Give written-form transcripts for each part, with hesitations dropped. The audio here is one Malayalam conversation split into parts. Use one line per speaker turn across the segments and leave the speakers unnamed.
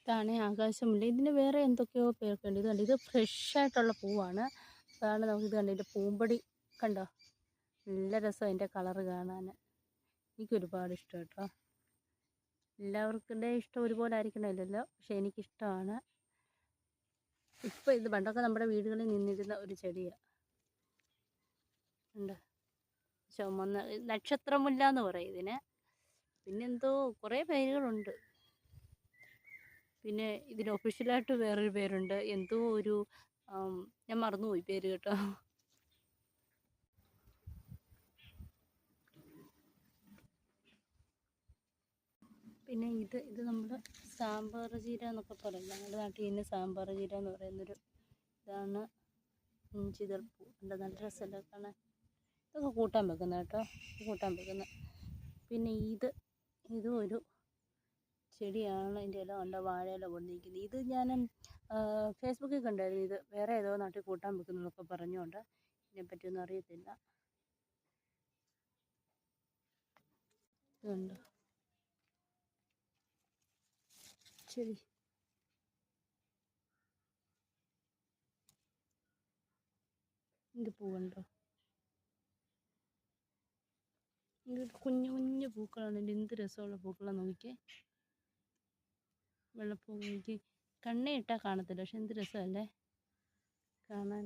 ഇതാണ് ആകാശമുല്ല. ഇതിന് വേറെ എന്തൊക്കെയോ പേരൊക്കെ ഉണ്ട്. ഇത് കണ്ടോ, ഇത് ഫ്രഷായിട്ടുള്ള പൂവാണ്. അതാണ് നമുക്കിത് കണ്ടോ, ഇതിൻ്റെ പൂമ്പൊടി കണ്ടോ, നല്ല രസം അതിൻ്റെ കളറ് കാണാൻ. എനിക്കൊരുപാട് ഇഷ്ടം കേട്ടോ. എല്ലാവർക്കും ഇഷ്ടം ഒരുപോലെ ആയിരിക്കണമല്ലോ, പക്ഷെ എനിക്കിഷ്ടമാണ്. ഇപ്പം ഇത് പണ്ടൊക്കെ നമ്മുടെ വീടുകളിൽ നിന്നിരുന്ന ഒരു ചെടിയാണ്. ഉണ്ട്, ചുമന്ന നക്ഷത്രമുല്ല എന്ന് പറയും ഇതിന്. പിന്നെന്തോ കുറേ പേരുകളുണ്ട്. പിന്നെ ഇതിന് ഒഫീഷ്യലായിട്ട് വേറൊരു പേരുണ്ട്, എന്തോ ഒരു ഞാൻ മറന്നുപോയി പേര് കേട്ടോ. പിന്നെ ഇത് നമ്മുടെ സാമ്പാർ ചീര എന്നൊക്കെ പറയും. ഞങ്ങളുടെ നാട്ടിൽ ഇതിന് സാമ്പാർ ചീര എന്ന് പറയുന്നൊരു ഇതാണ്. ഇഞ്ചിതൾപ്പൂ ഉണ്ട്, നല്ല രസമല്ല കാണാൻ. ഇതൊക്കെ കൂട്ടാൻ വെക്കുന്ന കേട്ടോ, കൂട്ടാൻ വെക്കുന്ന. പിന്നെ ഇതും ഒരു ചെടിയാണ്. അതിൻ്റെ ഇല കണ്ട വാഴയില പൊന്നിരിക്കുന്നത്. ഇത് ഞാൻ ഫേസ്ബുക്കിൽ കണ്ടായിരുന്നു. ഇത് വേറെ ഏതോ നാട്ടിൽ കൂട്ടാൻ വെക്കുന്നതൊക്കെ പറഞ്ഞുകൊണ്ട്, ഇതിനെപ്പറ്റിയൊന്നും അറിയത്തില്ല. ഇതുണ്ട് ശരി. ഇത് പൂവുണ്ടോ, ഇത് കുഞ്ഞു കുഞ്ഞു പൂക്കളാണ്. ഇതിൻ്റെ എന്ത് രസമുള്ള പൂക്കളാണ് നോക്കിയേ. വെള്ളപ്പൂ നോക്കി, കണ്ണേ ഇട്ടാൽ കാണത്തില്ല, പക്ഷെ എന്ത് രസമല്ലേ കാണാൻ.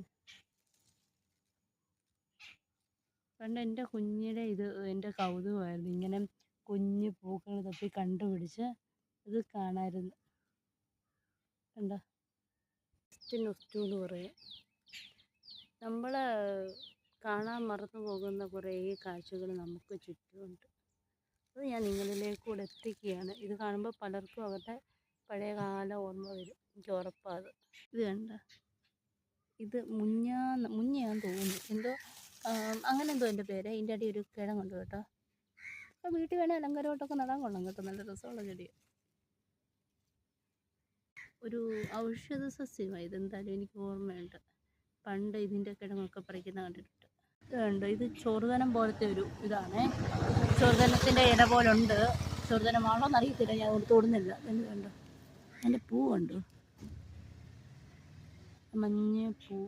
പണ്ട് എൻ്റെ കുഞ്ഞിടെ എൻ്റെ കൗതുകമായിരുന്നു, ഇങ്ങനെ കുഞ്ഞു പൂക്കൾ തപ്പി കണ്ടുപിടിച്ച് ഇത് കാണാമായിരുന്നു. കണ്ടോ, നൊസ്റ്റു എന്ന് പറയും. നമ്മൾ കാണാൻ മറന്നു പോകുന്ന കുറേ കാഴ്ചകൾ നമുക്ക് ചുറ്റുമുണ്ട്. അത് ഞാൻ നിങ്ങളിലേക്ക് കൂടെ എത്തിക്കുകയാണ്. ഇത് കാണുമ്പോൾ പലർക്കും അവരുടെ പഴയകാല ഓർമ്മ വരും, എനിക്ക് ഉറപ്പാണ്. ഇത് കണ്ട, ഇത് മുഞ്ഞയാന്ന് തോന്നുന്നു, എന്തോ അങ്ങനെ എന്തോ എൻ്റെ പേര്. ഇതിൻ്റെ അടി ഒരു കിഴങ്ങുണ്ട് കേട്ടോ. അപ്പോൾ വീട്ടിൽ വേണേൽ അലങ്കാരമായിട്ടൊക്കെ നടാൻ കൊള്ളാം കേട്ടോ, നല്ല രസമുള്ള ചെടിയാണ്. ഒരു ഔഷധ സസ്യമാണ് ഇതെന്തായാലും, എനിക്ക് ഓർമ്മയുണ്ട്. പണ്ട് ഇതിൻ്റെ കിഴങ്ങൊക്കെ പറിക്കുന്ന കണ്ടിട്ടുണ്ട്. ഇതുണ്ട്, ഇത് ചെറുതനം പോലത്തെ ഒരു ഇതാണേ. ചെറുതനത്തിൻ്റെ ഇല പോലുണ്ട്. ചെറുതനമാണോ എന്നറിയത്തില്ല, ഞാൻ തൊടുന്നില്ല. എന്ത് കണ്ടോ, അതിൻ്റെ പൂ കണ്ടു, മഞ്ഞ പൂ,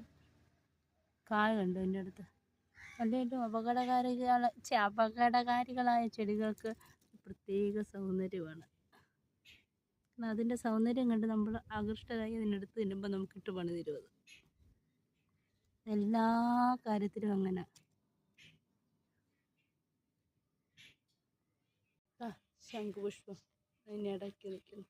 കായ കണ്ടു അതിൻ്റെ അടുത്ത്. അല്ലെങ്കിൽ അപകടകാരികളായ ചെടികൾക്ക് പ്രത്യേക സൗന്ദര്യമാണ്. അതിൻ്റെ സൗന്ദര്യം കണ്ട് നമ്മൾ ആകൃഷ്ടരായി അതിനടുത്ത് തിന്നുമ്പോൾ നമുക്കിട്ട് പണി തരുന്നത്. എല്ലാ കാര്യത്തിലും അങ്ങനെ. ശംഖുപുഷ്പം അതിനിടയ്ക്ക് നിൽക്കുന്നു.